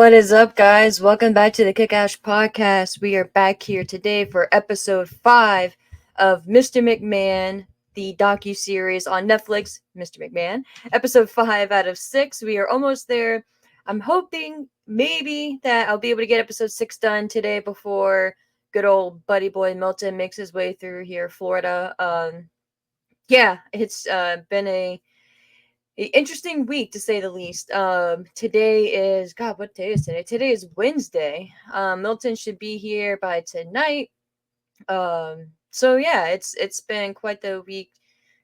What is up, guys? Welcome back to the Kick Ash Podcast. We are back here today for episode 5 of Mr. McMahon, the docu-series on Netflix, Mr. McMahon. Episode 5 out of 6. We are almost there. I'm hoping maybe that I'll be able to get episode 6 done today before good old buddy boy Milton makes his way through here, Florida. It's been a interesting week to say the least. Today is God. What day is today? Today is Wednesday. Milton should be here by tonight. So yeah, it's been quite the week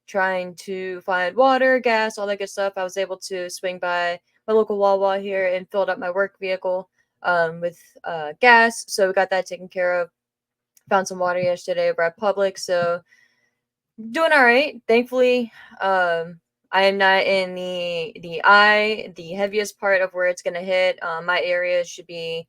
trying to find water, gas, all that good stuff. I was able to swing by my local Wawa here and filled up my work vehicle with gas. So we got that taken care of. Found some water yesterday over at Publix. So doing all right. Thankfully, I am not in the heaviest part of where it's gonna hit. My area should be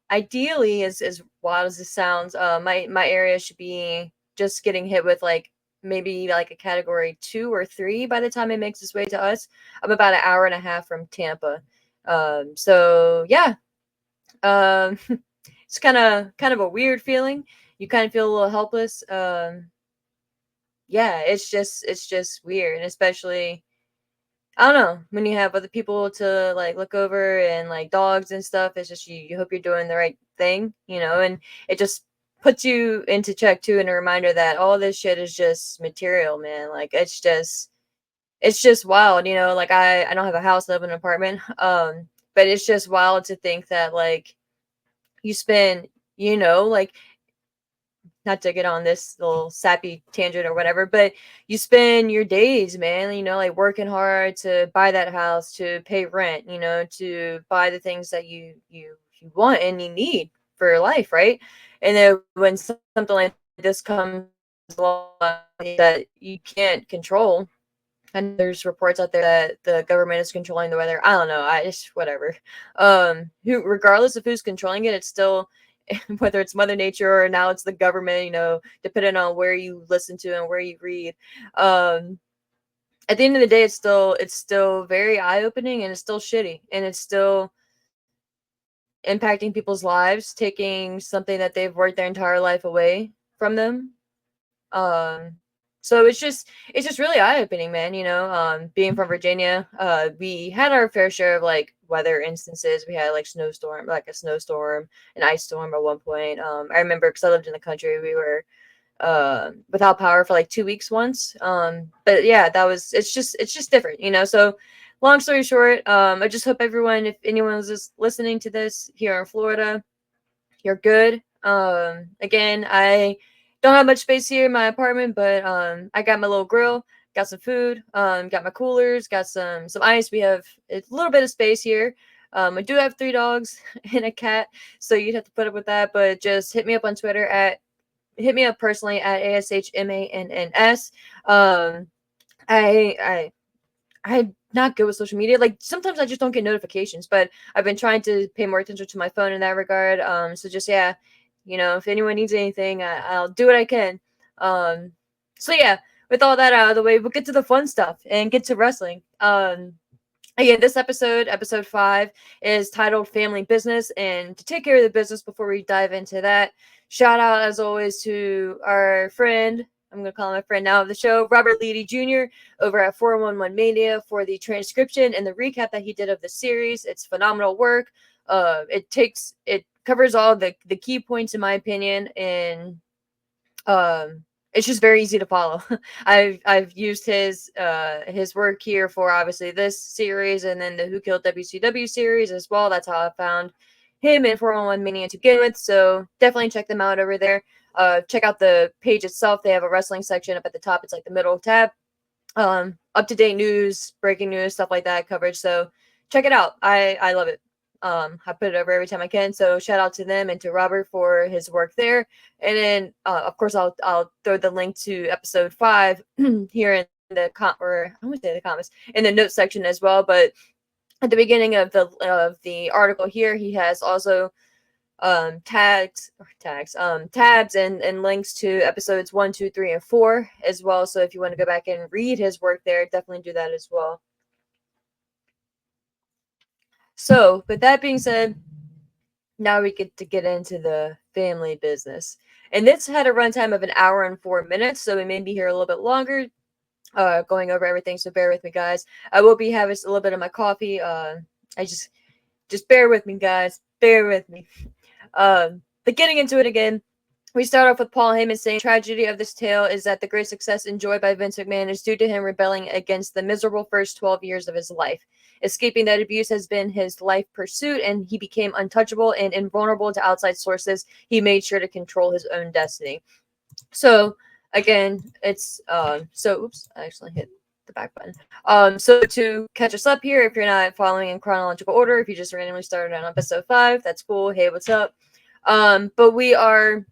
ideally, as wild as this sounds. My area should be just getting hit with like maybe like a category 2 or 3 by the time it makes its way to us. I'm about an hour and a half from Tampa. So yeah. Um, it's kind of a weird feeling. You kind of feel a little helpless. Yeah, it's just weird, and especially I don't know when you have other people to like look over and like dogs and stuff. It's just you hope you're doing the right thing, and it just puts you into check too, and a reminder that all this shit is just material, man. Like it's just wild, Like I don't have a house, I live in an apartment, but it's just wild to think that like you spend, like not to get on this little sappy tangent or whatever, but you spend your days, man, like working hard to buy that house, to pay rent, to buy the things that you want and you need for your life, right? And then when something like this comes along that you can't control, and there's reports out there that the government is controlling the weather. I don't know. I just whatever. Regardless of who's controlling it, it's still whether it's Mother Nature or now it's the government, depending on where you listen to and where you read. At the end of the day, it's still very eye opening, and it's still shitty, and it's still impacting people's lives, taking something that they've worked their entire life away from them. Um, so it's just really eye opening, man. Being from Virginia, we had our fair share of like weather instances. We had like a snowstorm, an ice storm at one point. I remember because I lived in the country, we were without power for like 2 weeks once. But yeah, it's just different, So long story short, I just hope everyone, if anyone's just listening to this here in Florida, you're good. Again, I don't have much space here in my apartment, but I got my little grill, got some food, got my coolers, got some ice. We have a little bit of space here. I do have 3 dogs and a cat, so you'd have to put up with that. But just hit me up personally at ASHMANNS. I I'm not good with social media. Like sometimes I just don't get notifications, but I've been trying to pay more attention to my phone in that regard. So just yeah, if anyone needs anything, I'll do what I can. Um, so yeah, with all that out of the way, we'll get to the fun stuff and get to wrestling. Again, this episode 5, is titled Family Business. And to take care of the business before we dive into that, shout out as always to our friend, I'm going to call him my friend now of the show, Robert Leighty Jr. over at 411 Mania for the transcription and the recap that he did of the series. It's phenomenal work. It covers all the key points in my opinion, and it's just very easy to follow. I've used his work here for obviously this series and then the Who Killed WCW series as well. That's how I found him in 411 Mania to begin with. So definitely check them out over there. Check out the page itself. They have a wrestling section up at the top. It's like the middle tab. Up to date news, breaking news, stuff like that coverage. So check it out. I love it. I put it over every time I can. So shout out to them and to Robert for his work there. And then, of course, I'll throw the link to episode 5 here in the comments in the notes section as well. But at the beginning of the article here, he has also tabs and links to episodes 1, 2, 3, and 4 as well. So if you want to go back and read his work there, definitely do that as well. So, with that being said, now we get to get into the family business. And this had a runtime of 1 hour and 4 minutes, so we may be here a little bit longer, going over everything. So bear with me, guys. I will be having a little bit of my coffee. I just bear with me, guys. Bear with me. But getting into it again, we start off with Paul Heyman saying, tragedy of this tale is that the great success enjoyed by Vince McMahon is due to him rebelling against the miserable first 12 years of his life. Escaping that abuse has been his life pursuit, and he became untouchable and invulnerable to outside sources. He made sure to control his own destiny. So, again, it's, oops, I actually hit the back button. So to catch us up here, if you're not following in chronological order, if you just randomly started on episode 5, that's cool. Hey, what's up? But we are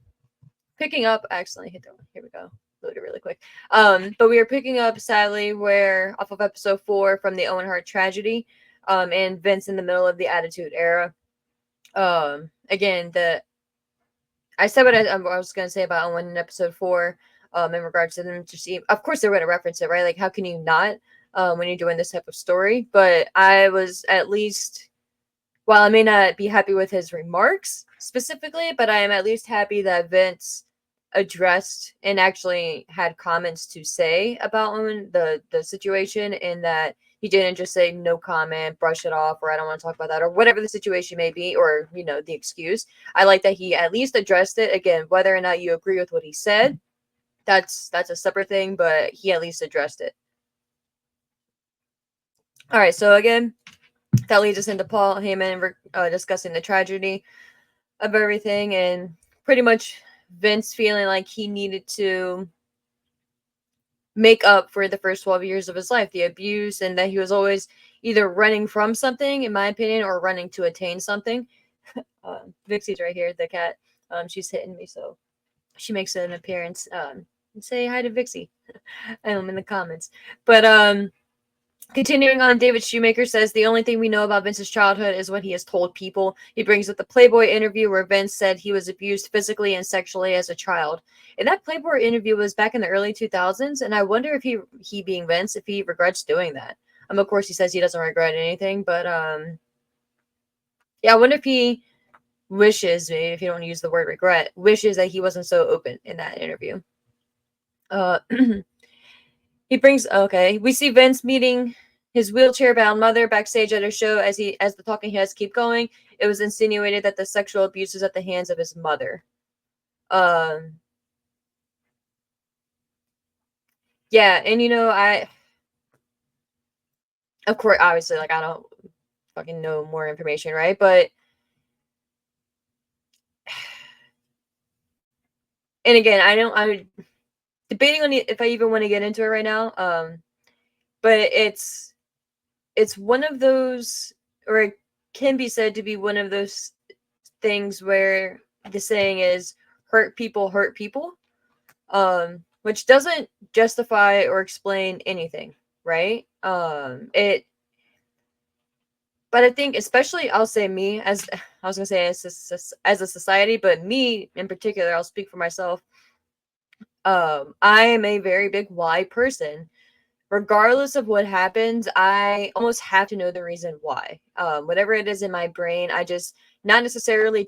picking up, actually hit that one. Here we go. Load it really quick. But we are picking up, sadly, where off of episode 4 from the Owen Hart tragedy, and Vince in the middle of the Attitude Era. Again, I said what I was going to say about Owen in episode 4, in regards to them to see. Of course, they're going to reference it, right? Like, how can you not, when you're doing this type of story? But I was at least, while I may not be happy with his remarks specifically, but I am at least happy that Vince addressed and actually had comments to say about the situation, and that he didn't just say no comment, brush it off, or I don't want to talk about that, or whatever the situation may be, or the excuse. I like that he at least addressed it. Again, whether or not you agree with what he said, that's a separate thing, but he at least addressed it. All right, so again, that leads us into Paul Heyman discussing the tragedy of everything, and pretty much Vince feeling like he needed to make up for the first 12 years of his life, the abuse, and that he was always either running from something, in my opinion, or running to attain something. Vixie's right here, the cat. She's hitting me, so she makes an appearance. Say hi to Vixie in the comments. But continuing on, David Shoemaker says the only thing we know about Vince's childhood is what he has told people. He brings up the Playboy interview where Vince said he was abused physically and sexually as a child. And that Playboy interview was back in the early 2000s, and I wonder if he being Vince, if he regrets doing that. Of course, he says he doesn't regret anything, but yeah, I wonder if he wishes, maybe if you don't use the word regret, wishes that he wasn't so open in that interview. He brings, okay, we see Vince meeting his wheelchair-bound mother backstage at a show. As the talking heads keep going, it was insinuated that the sexual abuse was at the hands of his mother. Yeah, and of course, obviously, like, I don't fucking know more information, right? But, and again, I'm debating on if I even want to get into it right now. But it's one of those, or it can be said to be one of those things where the saying is hurt people, which doesn't justify or explain anything, right? But I think, especially, I'll say me, as I was gonna say as a society, but me in particular, I'll speak for myself. I am a very big why person. Regardless of what happens, I almost have to know the reason why. Whatever it is in my brain, I just, not necessarily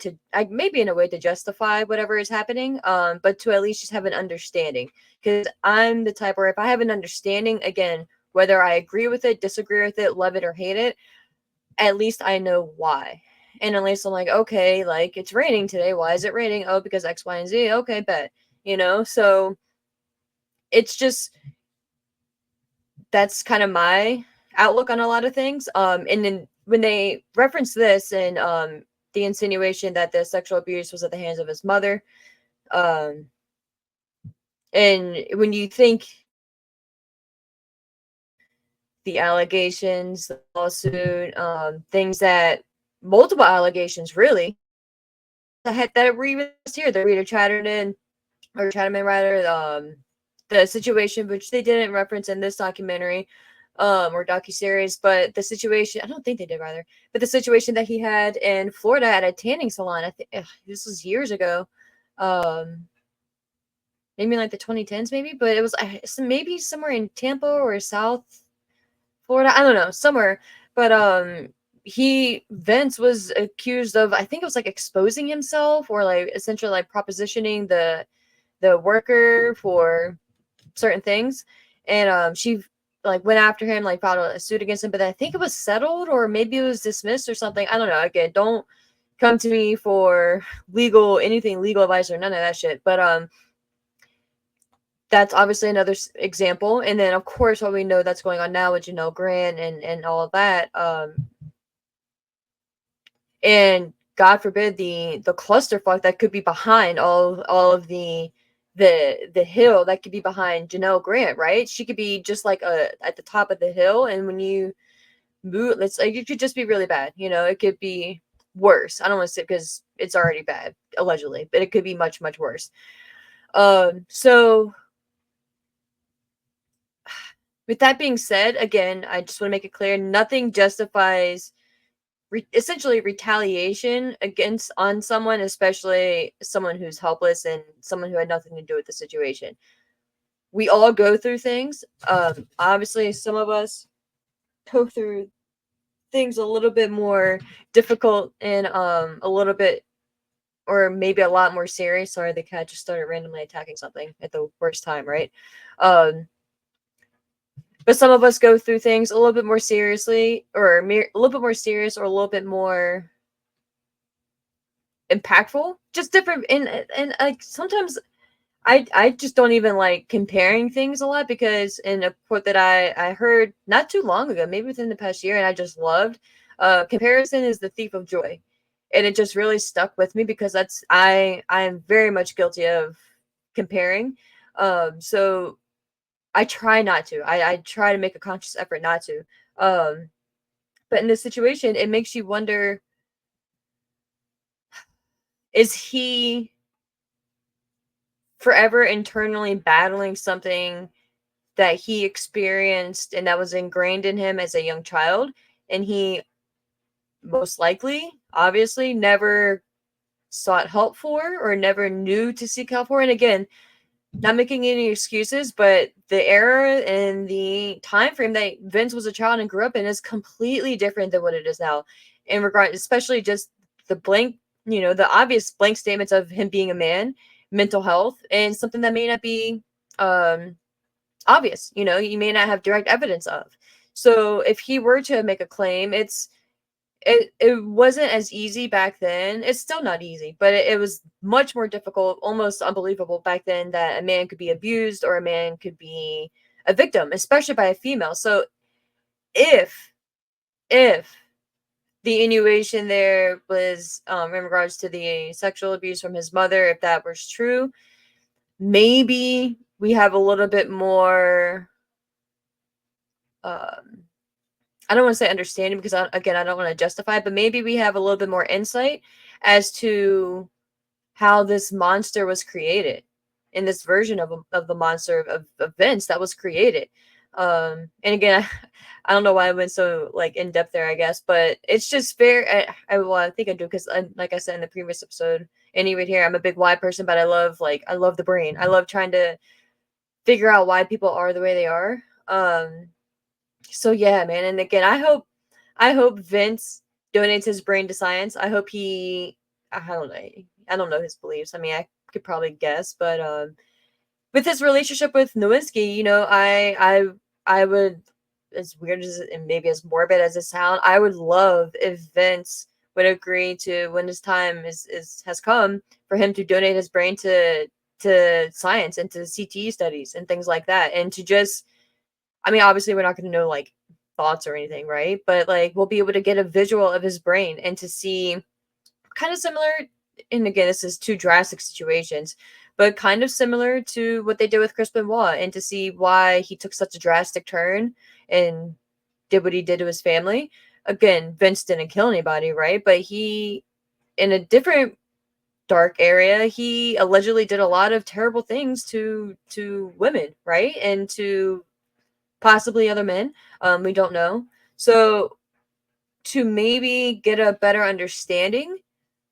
maybe in a way to justify whatever is happening, but to at least just have an understanding. Because I'm the type where if I have an understanding, again, whether I agree with it, disagree with it, love it, or hate it, at least I know why. And at least I'm like, okay, like, it's raining today. Why is it raining? Oh, because X, Y, and Z. Okay, bet. So it's just, that's kind of my outlook on a lot of things. And then when they reference this and the insinuation that the sexual abuse was at the hands of his mother, and when you think the allegations, the lawsuit, things that multiple allegations really that were even here, the Rita Chatterton or Chatterman rather, the situation which they didn't reference in this documentary, or docuseries, but the situation, I don't think they did rather, but the situation that he had in Florida at a tanning salon. I think this was years ago, maybe like the 2010s, maybe, but it was maybe somewhere in Tampa or South Florida, I don't know, somewhere, but Vince was accused of, I think it was like exposing himself, or like essentially like propositioning the worker for certain things. And she like went after him, like filed a suit against him, but I think it was settled, or maybe it was dismissed or something. I don't know. Again, don't come to me for anything legal advice or none of that shit. But that's obviously another example. And then of course what we know that's going on now with Janelle Grant and all of that. And God forbid the clusterfuck that could be behind all of the hill that could be behind Janelle Grant, right? She could be just like at the top of the hill, and when you move, it's like it could just be really bad. It could be worse. I don't want to say, because it's already bad allegedly, but it could be much much worse. So with that being said, again, I just want to make it clear, nothing justifies essentially retaliation against on someone, especially someone who's helpless and someone who had nothing to do with the situation. We all go through things. Obviously, some of us go through things a little bit more difficult and a little bit, or maybe a lot more serious. Sorry, the cat just started randomly attacking something at the worst time, right? But some of us go through things a little bit more seriously, or a little bit more serious, or a little bit more impactful, just different. And like sometimes I just don't even like comparing things a lot, because in a quote that I heard not too long ago, maybe within the past year, and I just loved, comparison is the thief of joy. And it just really stuck with me, because I am very much guilty of comparing. So I try not to. I try to make a conscious effort not to. Um but in this situation, it makes you wonder, is he forever internally battling something that he experienced and that was ingrained in him as a young child, and he most likely, obviously, never sought help for, or never knew to seek help for? And again, not making any excuses, but the era and the time frame that Vince was a child and grew up in is completely different than what it is now, in regard, especially just the blank, the obvious blank statements of him being a man, mental health, and something that may not be um obvious, you may not have direct evidence of. So if he were to make a claim, it wasn't as easy back then. It's still not easy, but it was much more difficult, almost unbelievable back then, that a man could be abused, or a man could be a victim, especially by a female. So if if the innuation there was, in regards to the sexual abuse from his mother, if that was true, maybe we have a little bit more, um I don't want to say understanding, because again, I don't want to justify it, but maybe we have a little bit more insight as to how this monster was created, in this version of the monster of Vince that was created. And again, I don't know why I went so like in depth there, I guess, but it's just fair. Well, I think I do, because like I said in the previous episode, and even here, I'm a big why person, but I love the brain. I love trying to figure out why people are the way they are. So yeah, man. And again, I hope Vince donates his brain to science. I hope I don't know. I don't know his beliefs. I mean, I could probably guess, but with his relationship with Nowinski, I would, as weird as it, and maybe as morbid as it sounds, I would love if Vince would agree to, when his time has come, for him to donate his brain to science and to CTE studies and things like that, and to just, I mean, obviously, we're not going to know like thoughts or anything, right? But like, we'll be able to get a visual of his brain, and to see kind of similar. And again, this is two drastic situations, but kind of similar to what they did with Chris Benoit, and to see why he took such a drastic turn and did what he did to his family. Again, Vince didn't kill anybody, right? But he, in a different dark area, he allegedly did a lot of terrible things to women, right? And to possibly other men. We don't know. So to maybe get a better understanding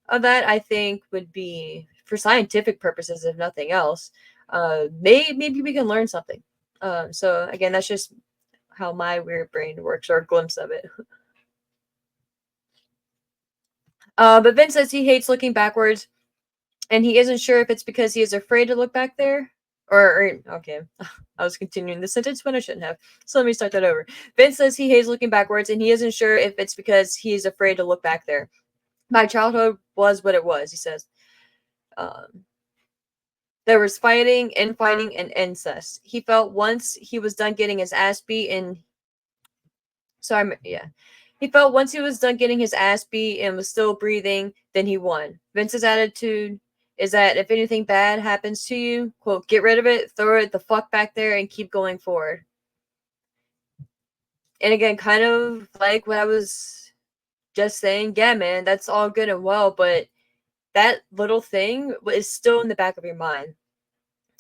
of that, I think would be, for scientific purposes, if nothing else. Maybe we can learn something. So again, that's just how my weird brain works, or a glimpse of it. But Vince says he hates looking backwards, and he isn't sure if it's because he is afraid to look back there. Okay, I was continuing the sentence when I shouldn't have. So let me start that over. Vince says he hates looking backwards, and he isn't sure if it's because he's afraid to look back there. My childhood was what it was, he says. Um, there was fighting, infighting, and incest. He felt once he was done getting his ass beat and sorry, yeah. He felt once he was done getting his ass beat and was still breathing, then he won. Vince's attitude is that if anything bad happens to you, quote, get rid of it, throw it the fuck back there, and keep going forward. And again, kind of like what I was just saying, yeah, man, that's all good and well, but that little thing is still in the back of your mind.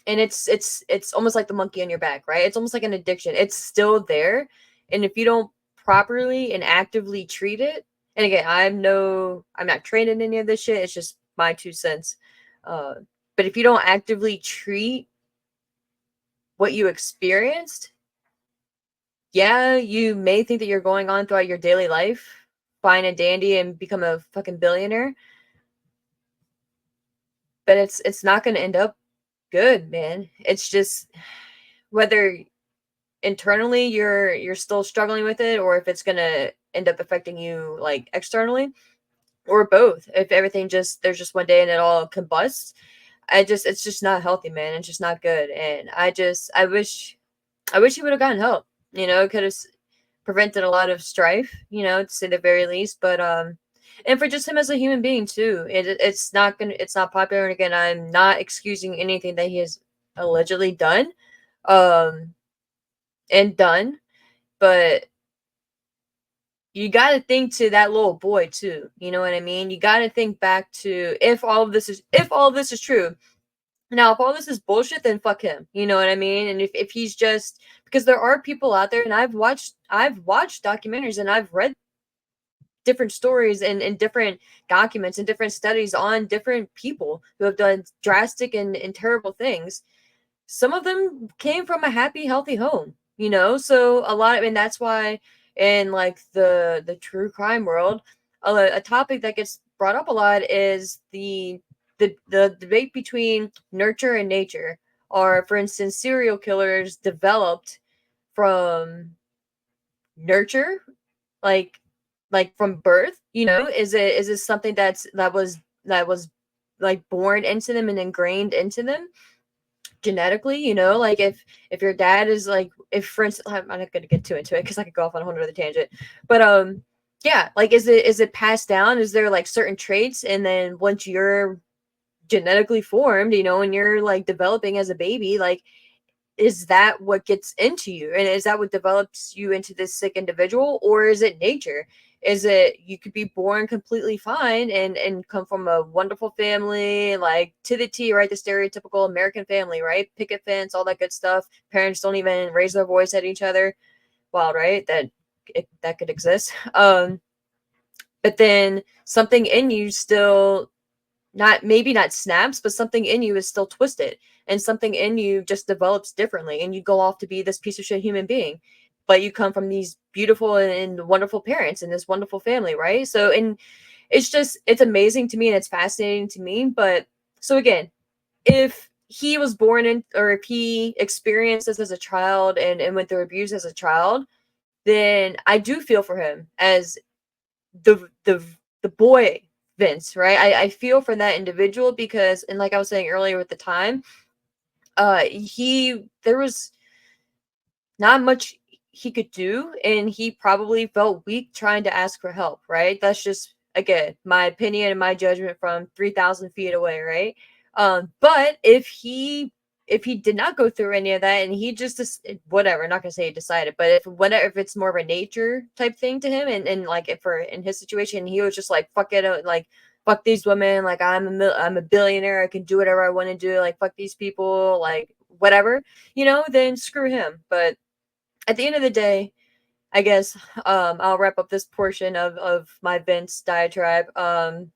And it's almost like the monkey on your back, right? It's almost like an addiction. It's still there. And if you don't properly and actively treat it, and again, I'm not trained in any of this shit. It's just my 2 cents. Uh, but if you don't actively treat what you experienced, yeah, you may think that you're going on throughout your daily life, fine and dandy, and become a fucking billionaire. But it's not going to end up good, man. It's just whether internally you're still struggling with it, or if it's going to end up affecting you like externally, or both. If everything just there's just one day and it all combusts, it's just not healthy, man. It's just not good. And I wish he would have gotten help. It could have prevented a lot of strife, to say the very least. But and for just him as a human being too, it's not popular. And again, I'm not excusing anything that he has allegedly done. Um and done, but you got to think to that little boy too. You know what I mean? You got to think back to if all of this is true. Now, if all this is bullshit, then fuck him. You know what I mean? And if he's just because there are people out there, and I've watched documentaries and I've read different stories and different documents and different studies on different people who have done drastic and terrible things. Some of them came from a happy, healthy home, So a lot, and that's why in like the true crime world, a topic that gets brought up a lot is the debate between nurture and nature. Or, for instance, serial killers developed from nurture, like from birth. Is it something that was like born into them and ingrained into them genetically, like if your dad is like, if for instance, I'm not going to get too into it because I could go off on a whole other tangent, but yeah, like is it passed down? Is there like certain traits, and then once you're genetically formed, and you're like developing as a baby, like is that what gets into you, and is that what develops you into this sick individual, or is it nature? Is it you could be born completely fine and come from a wonderful family, like to the T, right? The stereotypical American family, right? Picket fence, all that good stuff. Parents don't even raise their voice at each other. Wild, right? That could exist. But then something in you still not snaps, but something in you is still twisted, and something in you just develops differently, and you go off to be this piece of shit human being. But you come from these beautiful and wonderful parents and this wonderful family, right? So, and it's amazing to me and it's fascinating to me. But so again, if he was born in, or if he experienced this as a child and went through abuse as a child, then I do feel for him as the boy Vince, right? I feel for that individual because, and like I was saying earlier with the time, there was not much he could do, and he probably felt weak trying to ask for help, right? That's just again my opinion and my judgment from 3,000 feet away, right? But if he did not go through any of that, and he just whatever, not gonna say he decided, but if it's more of a nature type thing to him, and like if for in his situation he was just like fuck it, like fuck these women, like I'm a billionaire, I can do whatever I want to do, like fuck these people, like whatever, then screw him. But at the end of the day, I guess I'll wrap up this portion of my Vince diatribe. At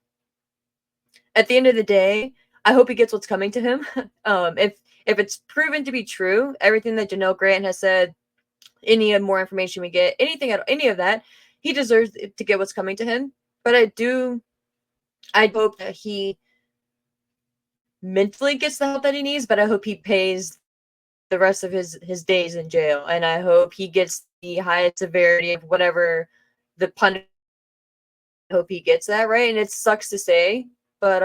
the end of the day, I hope he gets what's coming to him. If it's proven to be true, everything that Janelle Grant has said, any more information we get, any of that, he deserves to get what's coming to him. But I do I hope that he mentally gets the help that he needs, but I hope he pays the rest of his days in jail, and I hope he gets the highest severity of whatever the punishment. I hope he gets that, right. And it sucks to say, but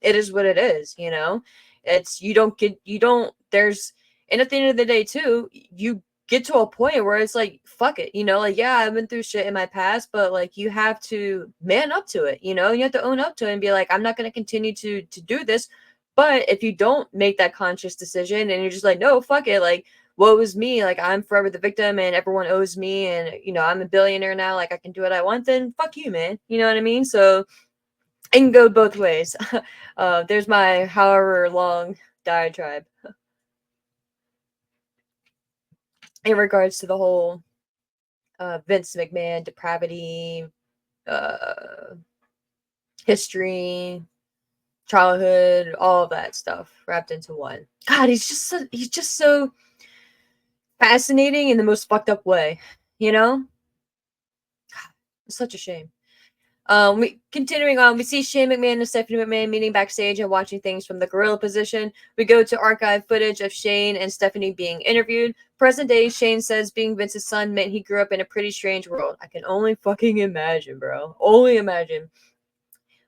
it is what it is, you know. It's you don't there's and at the end of the day too, you get to a point where it's like fuck it, you know, like yeah, I've been through shit in my past, but like you have to man up to it, you know. You have to own up to it and be like, I'm not going to continue to do this. But if you don't make that conscious decision and you're just like, no, fuck it, like woe is me, like I'm forever the victim and everyone owes me, and you know I'm a billionaire now, like I can do what I want, then fuck you, man. You know what I mean? So it can go both ways. There's my however long diatribe in regards to the whole Vince McMahon depravity, uh, history, childhood, all of that stuff wrapped into one. God, he's just so fascinating in the most fucked up way, you know. It's such a shame. We continuing on, we see Shane McMahon and Stephanie McMahon meeting backstage and watching things from the gorilla position. We go to archive footage of Shane and Stephanie being interviewed. Present day, Shane says being Vince's son meant he grew up in a pretty strange world. I can only fucking imagine, bro. Only imagine.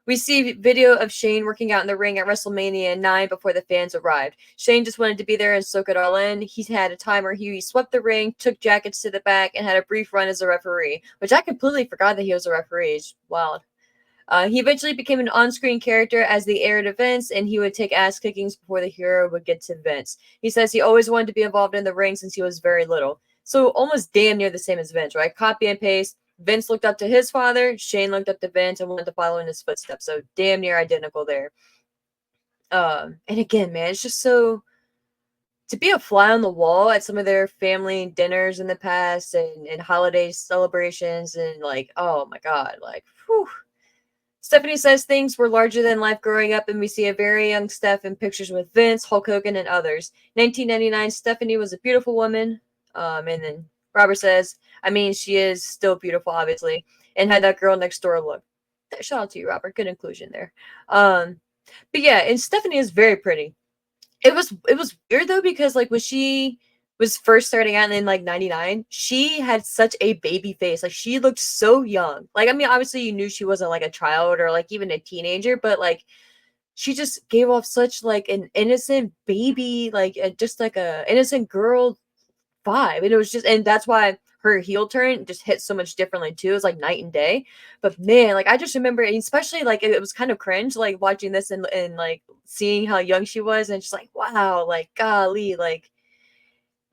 We see video of Shane working out in the ring at WrestleMania 9 before the fans arrived. Shane just wanted to be there and soak it all in. He had a time where he swept the ring, took jackets to the back, and had a brief run as a referee, which I completely forgot that he was a referee. It's wild. He eventually became an on-screen character as the heir to Vince, and he would take ass kickings before the hero would get to Vince. He says he always wanted to be involved in the ring since he was very little. So almost damn near the same as Vince, right? Copy and paste. Vince looked up to his father, Shane looked up to Vince and wanted to follow in his footsteps. So damn near identical there. And again, man, it's just so to be a fly on the wall at some of their family dinners in the past and holiday celebrations and like, oh my god, like whew. Stephanie says things were larger than life growing up, and we see a very young Steph in pictures with Vince, Hulk Hogan, and others. 1999, Stephanie was a beautiful woman. And then Robert says, I mean, she is still beautiful, obviously, and had that girl next door look. Shout out to you, Robert. Good inclusion there. But yeah, and Stephanie is very pretty. It was weird though because like when she was first starting out in like 99, she had such a baby face. Like she looked so young. Like I mean obviously you knew she wasn't like a child or like even a teenager, but like she just gave off such like an innocent baby, like just like a innocent girl vibe. And it was just, and that's why her heel turn just hit so much differently too. It was like night and day. But man, like I just remember, especially like it was kind of cringe, like watching this and like seeing how young she was, and just like wow, like golly, like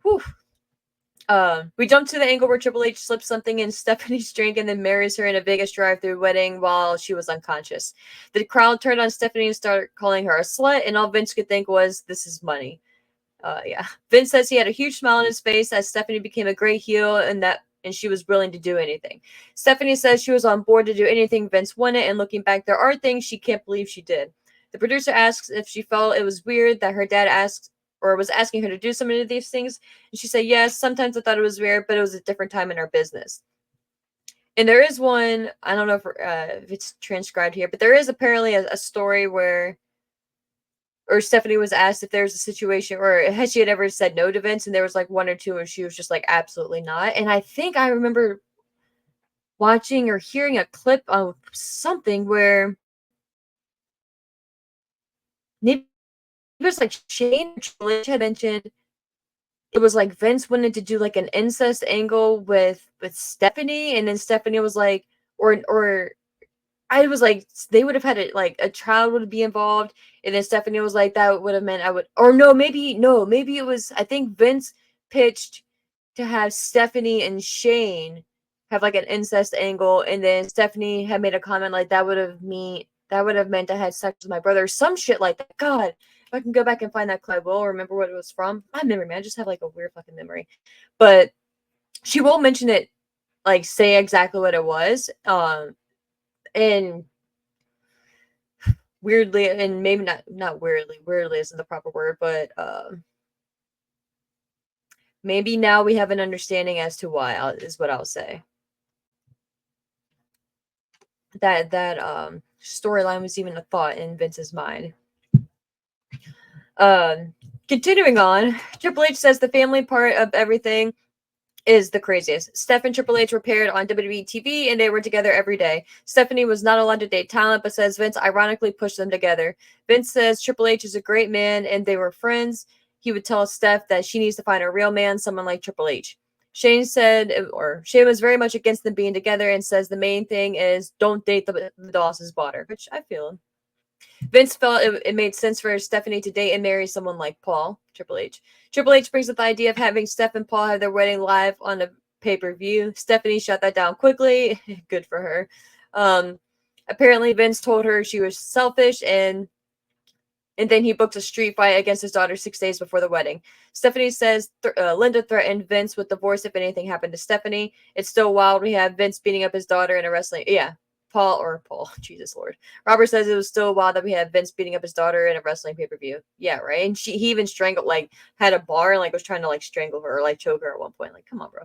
whew. We jump to the angle where Triple H slips something in Stephanie's drink and then marries her in a Vegas drive-thru wedding while she was unconscious. The crowd turned on Stephanie and started calling her a slut, and all Vince could think was, "This is money." Yeah. Vince says he had a huge smile on his face as Stephanie became a great heel and she was willing to do anything. Stephanie says she was on board to do anything Vince wanted, and looking back, there are things she can't believe she did. The producer asks if she felt it was weird that her dad asked or was asking her to do some of these things, and she said yes. Sometimes I thought it was weird, but it was a different time in our business. And there is one, I don't know if it's transcribed here, but there is apparently a story where or Stephanie was asked if there's a situation or had she had ever said no to Vince, and there was like one or two and she was just like absolutely not. And I think I remember watching or hearing a clip of something where maybe it was like Shane or Triple H had mentioned it was like Vince wanted to do like an incest angle with Stephanie, and then Stephanie was like, or I was like, they would have had it like a child would be involved, and then Stephanie was like, that would have meant I would, or no, maybe it was. I think Vince pitched to have Stephanie and Shane have like an incest angle, and then Stephanie had made a comment like that would have meant I had sex with my brother, or some shit like that. God, if I can go back and find that clip, I will remember what it was from. My memory, man, I just have like a weird fucking memory, but she will mention it, like say exactly what it was, and weirdly, and maybe not weirdly isn't the proper word, but maybe now we have an understanding as to why is what I'll say. that storyline was even a thought in Vince's mind. Continuing on, Triple H says the family part of everything is the craziest. Steph and Triple H were paired on WWE TV and they were together every day. Stephanie was not allowed to date talent, but says Vince ironically pushed them together. Vince says Triple H is a great man and they were friends. He would tell Steph that she needs to find a real man, someone like Triple H. Shane was very much against them being together and says the main thing is don't date the boss's daughter, which I feel. Vince felt it made sense for Stephanie to date and marry someone like Paul, Triple H. Triple H brings up the idea of having Steph and Paul have their wedding live on a pay-per-view. Stephanie shut that down quickly. Good for her. Apparently, Vince told her she was selfish and then he booked a street fight against his daughter 6 days before the wedding. Stephanie says Linda threatened Vince with divorce if anything happened to Stephanie. It's still wild. We have Vince beating up his daughter in a wrestling. Yeah, Paul, Jesus Lord. Robert says it was still wild that we had Vince beating up his daughter in a wrestling pay-per-view. Yeah, right. And he even strangled, like, had a bar and like was trying to like strangle her or like choke her at one point. Like, come on, bro.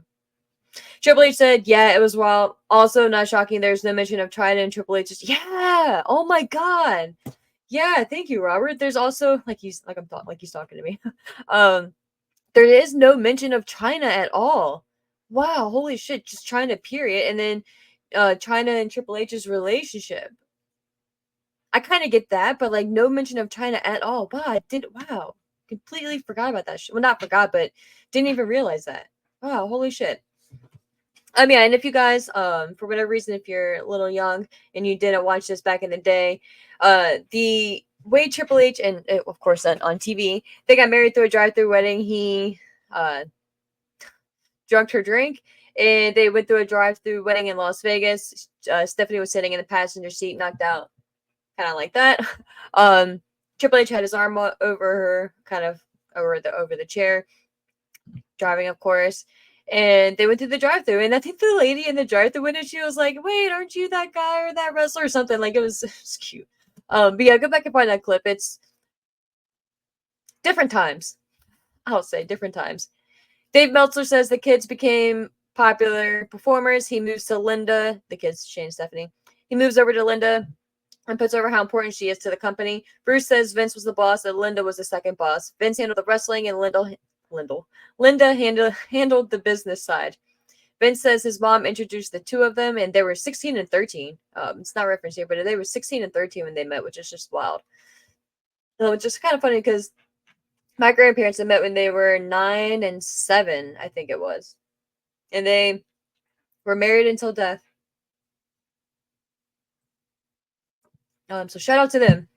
Triple H said, yeah, it was wild. Also, not shocking, there's no mention of China and Triple H. Yeah. Oh my God. Yeah, thank you, Robert. There's also he's talking to me. There is no mention of China at all. Wow, holy shit, just China, period. And then China and Triple H's relationship. I kind of get that, but like no mention of China at all. Wow. Completely forgot about that shit. Well, not forgot, but didn't even realize that. Wow, holy shit. I mean, and if you guys, for whatever reason, if you're a little young and you didn't watch this back in the day, the way Triple H and of course on TV, they got married through a drive-through wedding. He drunk her drink, and they went through a drive-through wedding in Las Vegas. Stephanie was sitting in the passenger seat, knocked out, kind of like that. Triple H had his arm over her, kind of over the chair, driving, of course. And they went through the drive-through, and I think the lady in the drive-through window, she was like, "Wait, aren't you that guy or that wrestler or something?" Like it was cute. But yeah, go back and find that clip. It's different times. I'll say different times. Dave Meltzer says the kids became popular performers. He moves to Linda, the kids, Shane and Stephanie. He moves over to Linda and puts over how important she is to the company. Bruce says Vince was the boss and Linda was the second boss. Vince handled the wrestling and Linda handled the business side. Vince says his mom introduced the two of them, and they were 16 and 13. It's not referenced here, but they were 16 and 13 when they met, which is just wild. It's just kind of funny because my grandparents had met when they were 9 and 7, I think it was. And they were married until death. So shout out to them.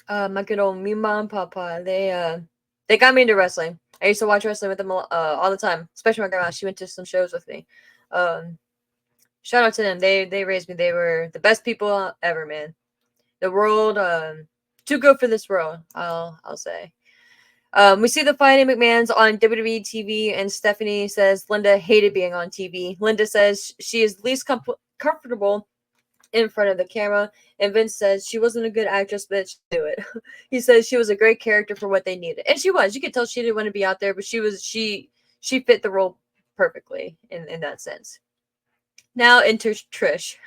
My good old me mom and papa. They got me into wrestling. I used to watch wrestling with them all the time, especially my grandma. She went to some shows with me. Shout out to them. They raised me. They were the best people ever, man. The world, too good for this world. I'll say. We see the fighting McMahon's on WWE TV, and Stephanie says Linda hated being on TV. Linda says she is least comfortable in front of the camera, and Vince says she wasn't a good actress, but she knew it. He says she was a great character for what they needed, and she was. You could tell she didn't want to be out there, but she fit the role perfectly in that sense. Now enters Trish.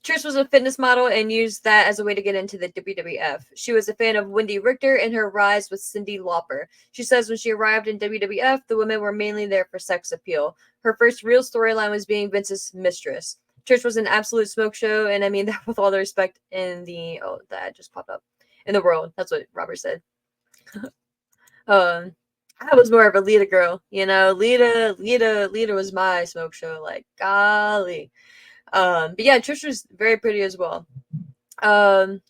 Trish was a fitness model and used that as a way to get into the WWF. She was a fan of Wendy Richter and her rise with Cyndi Lauper. She says when she arrived in WWF, the women were mainly there for sex appeal. Her first real storyline was being Vince's mistress. Trish was an absolute smoke show, and I mean that with all the respect in the that just popped up in the world. That's what Robert said. I was more of a Lita girl, you know. Lita was my smoke show. Like golly. But yeah, Trish was very pretty as well.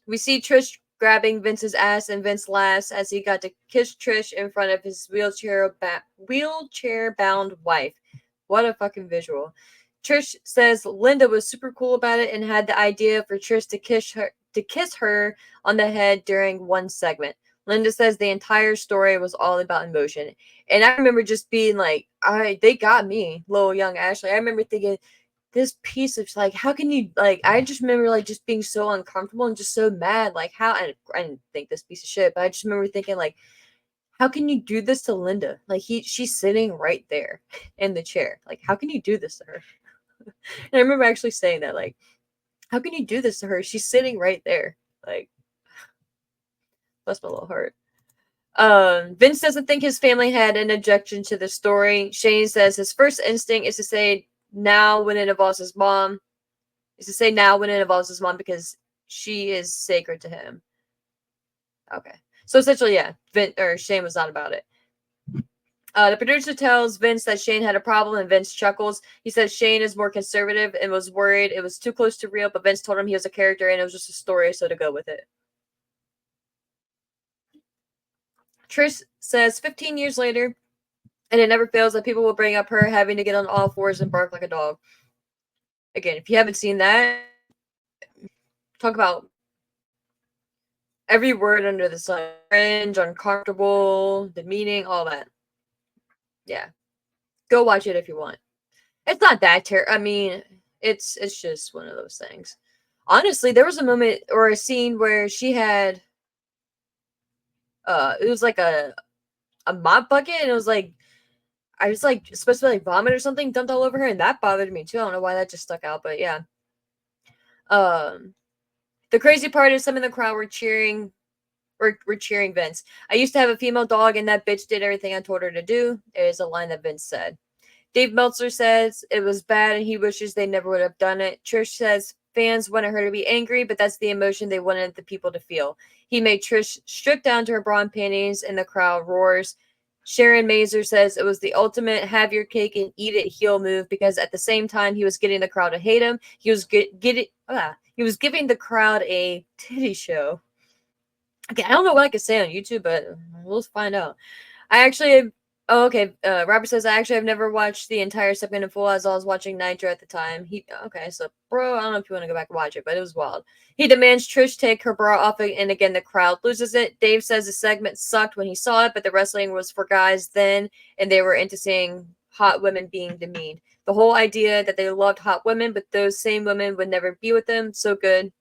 We see Trish grabbing Vince's ass, and Vince laughs as he got to kiss Trish in front of his wheelchair-bound wife. What a fucking visual. Trish says Linda was super cool about it and had the idea for Trish to kiss her on the head during one segment. Linda says the entire story was all about emotion. And I remember just being like, they got me, little young Ashley. I remember thinking, this piece of like, how can you like? I just remember like just being so uncomfortable and just so mad. Like how I didn't think this piece of shit, but I just remember thinking like, how can you do this to Linda? Like she's sitting right there in the chair. Like how can you do this to her? And I remember actually saying that like, How can you do this to her? She's sitting right there. Like, bless my little heart. Vince doesn't think his family had an objection to the story. Shane says his first instinct is to say now when it involves his mom. Because she is sacred to him. Okay. So essentially, yeah, Shane was not about it. The producer tells Vince that Shane had a problem, and Vince chuckles. He says Shane is more conservative and was worried it was too close to real, but Vince told him he was a character and it was just a story, so to go with it. Trish says 15 years later, and it never fails that people will bring up her having to get on all fours and bark like a dog. Again, if you haven't seen that, talk about every word under the sun. Cringe, uncomfortable, demeaning, all that. Yeah. Go watch it if you want. It's not that terrible. I mean, it's just one of those things. Honestly, there was a moment or a scene where she had it was like a mop bucket, and it was like I was like supposed to be like vomit or something dumped all over her, and that bothered me too. I don't know why that just stuck out, but yeah. The crazy part is some in the crowd were cheering Vince. I used to have a female dog, and that bitch did everything I told her to do. It is a line that Vince said. Dave Meltzer says it was bad and he wishes they never would have done it. Trish says fans wanted her to be angry, but that's the emotion they wanted the people to feel. He made Trish strip down to her bra and panties, and the crowd roars. Sharon Mazer says it was the ultimate have your cake and eat it heel move, because at the same time he was getting the crowd to hate him, he was giving the crowd a titty show. Okay, I don't know what I could say on YouTube, but we'll find out. Robert says I actually have never watched the entire segment in full, as I was watching Nitro at the time. So bro, I don't know if you want to go back and watch it, but it was wild. He demands Trish take her bra off, and again the crowd loses it. Dave says the segment sucked when he saw it, but the wrestling was for guys then, and they were into seeing hot women being demeaned. The whole idea that they loved hot women, but those same women would never be with them. So good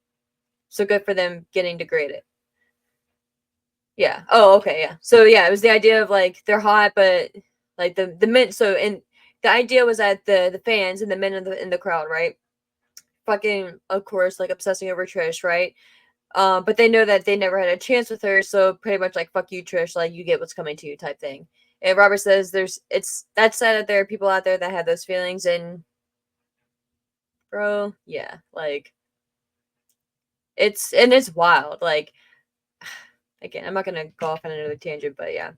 for them getting degraded. Yeah. Oh, okay. Yeah. So yeah, it was the idea of like they're hot, but like the men. So and the idea was that the fans and the men in the crowd, right? Fucking, of course, like obsessing over Trish, right? But they know that they never had a chance with her, so pretty much like fuck you, Trish, like you get what's coming to you type thing. And Robert says that's sad that there are people out there that have those feelings, and bro, yeah, like it's wild, like. Again, I'm not gonna go off on another tangent, but yeah.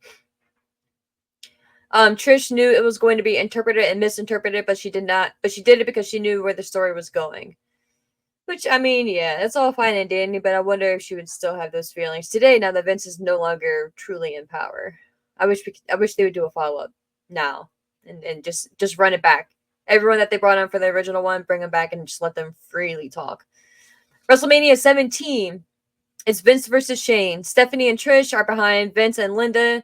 Trish knew it was going to be interpreted and misinterpreted, but she did not. But she did it because she knew where the story was going. Which, I mean, yeah, that's all fine and dandy, but I wonder if she would still have those feelings today, now that Vince is no longer truly in power. I wish they would do a follow up now and just run it back. Everyone that they brought on for the original one, bring them back and just let them freely talk. WrestleMania 17. It's Vince versus Shane. Stephanie and Trish are behind Vince and Linda.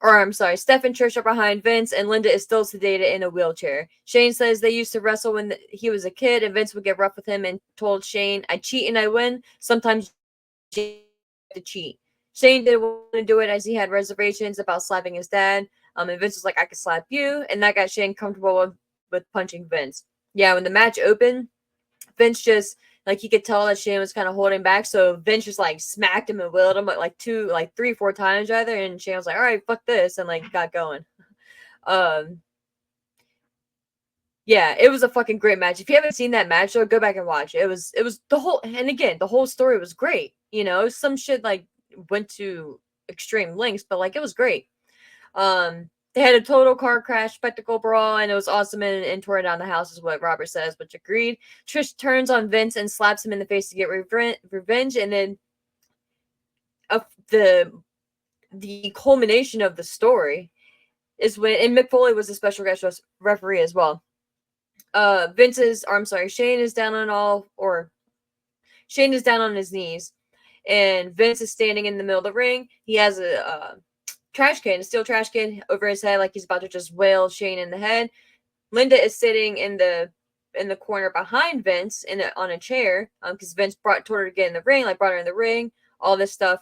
Steph and Trish are behind Vince, and Linda is still sedated in a wheelchair. Shane says they used to wrestle when he was a kid, and Vince would get rough with him and told Shane, I cheat and I win. Sometimes you have to cheat. Shane didn't want to do it as he had reservations about slapping his dad. And Vince was like, I could slap you. And that got Shane comfortable with punching Vince. Yeah, when the match opened, Vince just like he could tell that Shane was kind of holding back, so Vince just like smacked him and willed him like 3, 4 times rather, and Shane was like, "All right, fuck this," and like got going. Yeah, it was a fucking great match. If you haven't seen that match, though, go back and watch it. It was the whole story was great. You know, some shit like went to extreme lengths, but like it was great. They had a total car crash spectacle brawl, and it was awesome and tore down the house, is what Robert says, which agreed. Trish turns on Vince and slaps him in the face to get revenge, and then the culmination of the story is when, and Mick Foley was a special guest referee as well. Shane is down on his knees, and Vince is standing in the middle of the ring. He has a steel trash can over his head, like he's about to just wail Shane in the head. Linda is sitting in the corner behind Vince on a chair, because Vince told her to get in the ring, like brought her in the ring, all this stuff.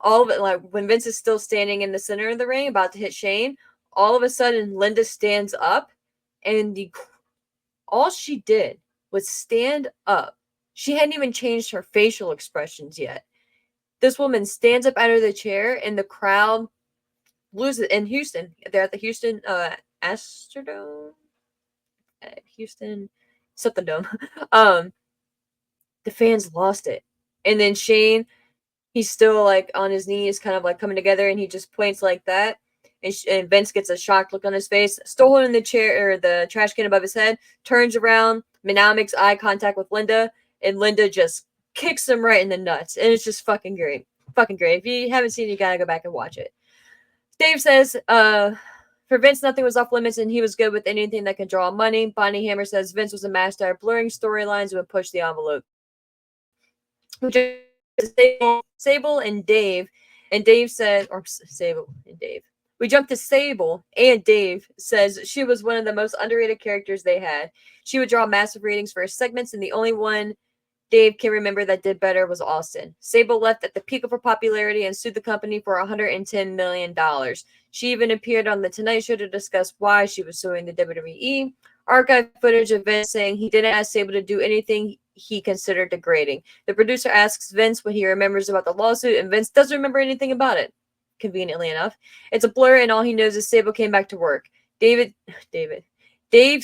All of it, like when Vince is still standing in the center of the ring, about to hit Shane, all of a sudden Linda stands up, and all she did would stand up. She hadn't even changed her facial expressions yet. This woman stands up out of the chair, and the crowd loses. In Houston, they're at the Houston Astrodome, Houston something dome. um, the fans lost it, and then Shane, he's still like on his knees, kind of like coming together, and he just points like that. And Vince gets a shocked look on his face, still holding the chair or the trash can above his head, turns around, now makes eye contact with Linda, and Linda just kicks him right in the nuts. And it's just fucking great. Fucking great. If you haven't seen it, you gotta go back and watch it. Dave says, for Vince, nothing was off limits and he was good with anything that could draw money. Bonnie Hammer says Vince was a master at blurring storylines and would push the envelope. Which is Sable and Dave. And Dave said, or Sable and Dave. We jump to Sable, and Dave says she was one of the most underrated characters they had. She would draw massive ratings for her segments, and the only one Dave can remember that did better was Austin. Sable left at the peak of her popularity and sued the company for $110 million. She even appeared on The Tonight Show to discuss why she was suing the WWE. Archive footage of Vince saying he didn't ask Sable to do anything he considered degrading. The producer asks Vince what he remembers about the lawsuit, and Vince doesn't remember anything about it. Conveniently enough, it's a blur, and all he knows is Sable came back to work. Dave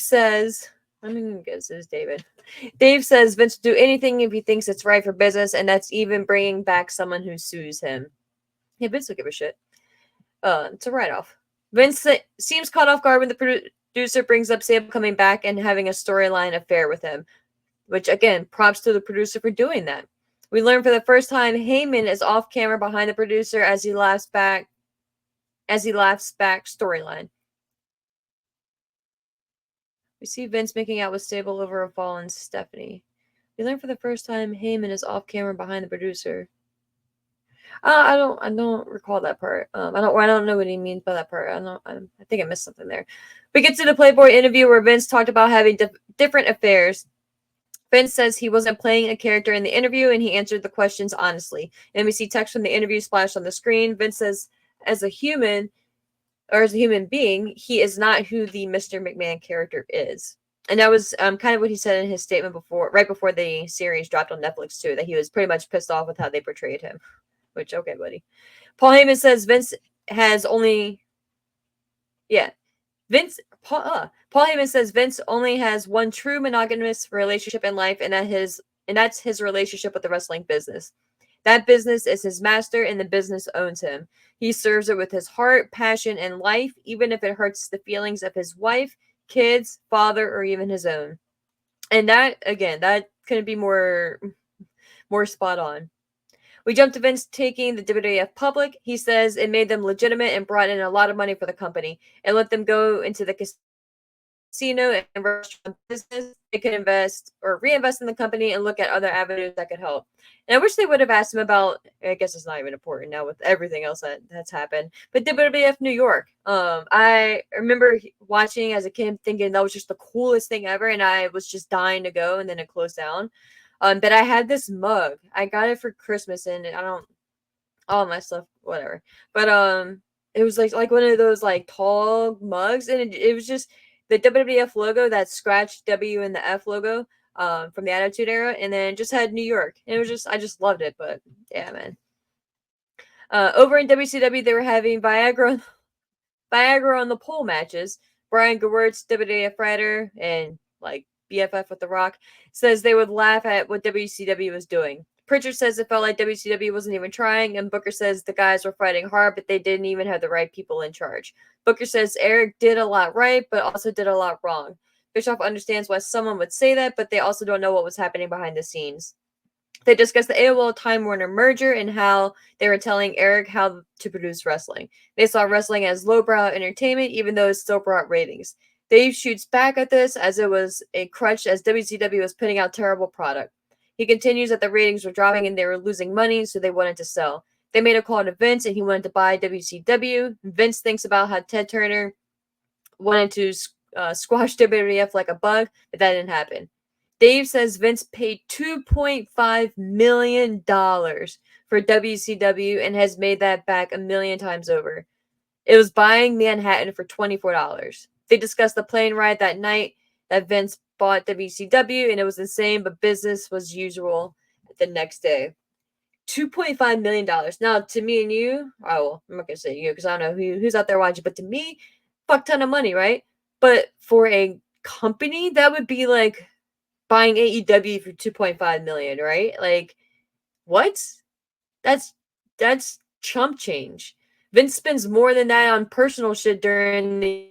says, I'm gonna guess it's David. Dave says Vince will do anything if he thinks it's right for business, and that's even bringing back someone who sues him. Yeah, Vince will give a shit. It's a write-off. Vince seems caught off guard when the producer brings up Sable coming back and having a storyline affair with him, which again, props to the producer for doing that. We learn for the first time Heyman is off camera behind the producer as he laughs back storyline. We see Vince making out with Sable over a fallen Stephanie. We learn for the first time Heyman is off camera behind the producer. I don't recall that part. I don't know what he means by that part. I think I missed something there. We get to the Playboy interview where Vince talked about having different affairs. Vince says he wasn't playing a character in the interview, and he answered the questions honestly. And we see text from the interview splashed on the screen. Vince says, as a human being, he is not who the Mr. McMahon character is. And that was kind of what he said in his statement right before the series dropped on Netflix too, that he was pretty much pissed off with how they portrayed him. Which, okay, buddy. Paul Heyman says Paul Heyman says Vince only has one true monogamous relationship in life, and that's his relationship with the wrestling business. That business is his master, and the business owns him. He serves it with his heart, passion, and life, even if it hurts the feelings of his wife, kids, father, or even his own. And that couldn't be more spot on. We jump to Vince taking the WWF public. He says it made them legitimate and brought in a lot of money for the company and let them go into the casino and restaurant business. They could invest or reinvest in the company and look at other avenues that could help. And I wish they would have asked him about, I guess it's not even important now with everything else that's happened, but WWF New York. I remember watching as a kid thinking that was just the coolest thing ever, and I was just dying to go, and then it closed down. But I had this mug. I got it for Christmas, and all my stuff, whatever. But it was like one of those like tall mugs, and it was just the WWF logo, that scratched W and the F logo, from the Attitude Era, and then it just had New York. And it was I just loved it. But yeah, man. Over in WCW, they were having Viagra on the pole matches. Brian Gewirtz, WWF writer, and like BFF with The Rock, says they would laugh at what WCW was doing. Pritchard says it felt like WCW wasn't even trying, and Booker says the guys were fighting hard, but they didn't even have the right people in charge. Booker says Eric did a lot right, but also did a lot wrong. Bischoff understands why someone would say that, but they also don't know what was happening behind the scenes. They discussed the AOL Time Warner merger and how they were telling Eric how to produce wrestling. They saw wrestling as lowbrow entertainment, even though it still brought ratings. Dave shoots back at this as it was a crutch, as WCW was putting out terrible product. He continues that the ratings were dropping and they were losing money, so they wanted to sell. They made a call to Vince, and he wanted to buy WCW. Vince thinks about how Ted Turner wanted to squash WWF like a bug, but that didn't happen. Dave says Vince paid $2.5 million for WCW and has made that back 1 million times over. It was buying Manhattan for $24. They discussed the plane ride that night that Vince bought WCW, and it was insane, but business was usual the next day. $2.5 million. Now, to me and you, well, I'm not gonna say you because I don't know who's out there watching, but to me, fuck ton of money, right? But for a company, that would be like buying AEW for 2.5 million, right? Like, what? That's chump change. Vince spends more than that on personal shit during the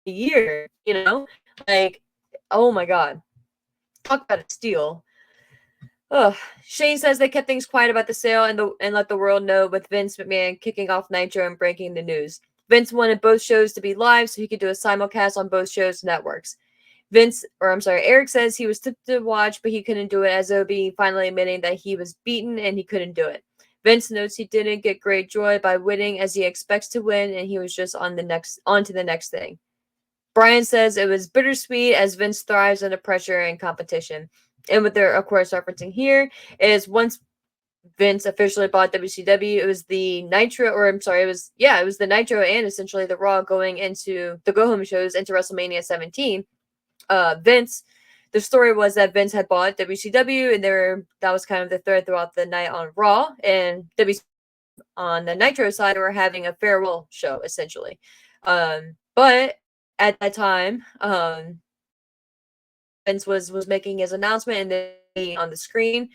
year, you know? Like, oh my god. Talk about a steal. Ugh. Shane says they kept things quiet about the sale and let the world know, with Vince McMahon kicking off Nitro and breaking the news. Vince wanted both shows to be live so he could do a simulcast on both shows' networks. Eric says he was tipped to watch, but he couldn't do it, as Obi finally admitting that he was beaten and he couldn't do it. Vince notes he didn't get great joy by winning, as he expects to win, and he was just on to the next thing. Brian says it was bittersweet, as Vince thrives under pressure and competition. And what they're, of course, referencing here is once Vince officially bought WCW, it was the Nitro, it was the Nitro and essentially the Raw going into the go-home shows into WrestleMania 17. The story was that Vince had bought WCW, and that was kind of the thread throughout the night on Raw, and on the Nitro side were having a farewell show, essentially. But at that time, Vince was making his announcement, and then on the screen,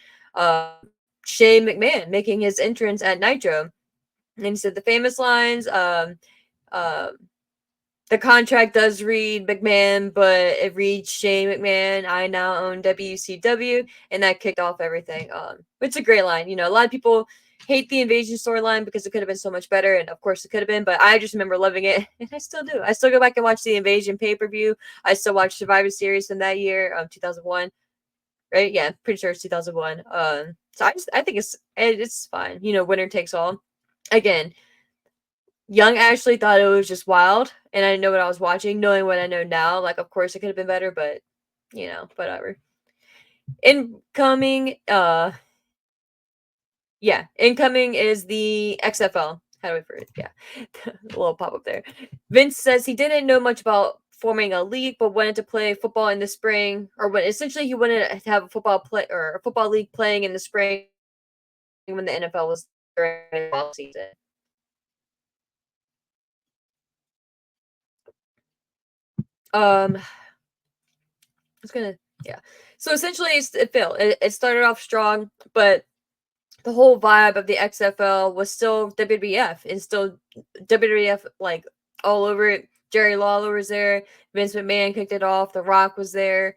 Shane McMahon making his entrance at Nitro. And he said the famous lines, the contract does read McMahon, but it reads Shane McMahon. I now own WCW, and that kicked off everything. It's a great line. You know, a lot of people hate the Invasion storyline because it could have been so much better, and of course it could have been, but I just remember loving it, and I still do. I still go back and watch the Invasion pay-per-view. I still watch Survivor Series from that year, 2001. Right? Yeah, pretty sure it's 2001. So I think it's fine. You know, winner takes all. Again, young Ashley thought it was just wild, and I didn't know what I was watching. Knowing what I know now, like, of course it could have been better, but you know, whatever. Incoming is the XFL. How do I phrase it? Yeah, a little pop up there. Vince says he didn't know much about forming a league, but wanted to play football in the spring, essentially he wanted to have a football league playing in the spring when the NFL was during the off season. So essentially it failed. It started off strong, but the whole vibe of the XFL was still WWF, and still WWF, like, all over it. Jerry Lawler was there. Vince McMahon kicked it off. The Rock was there.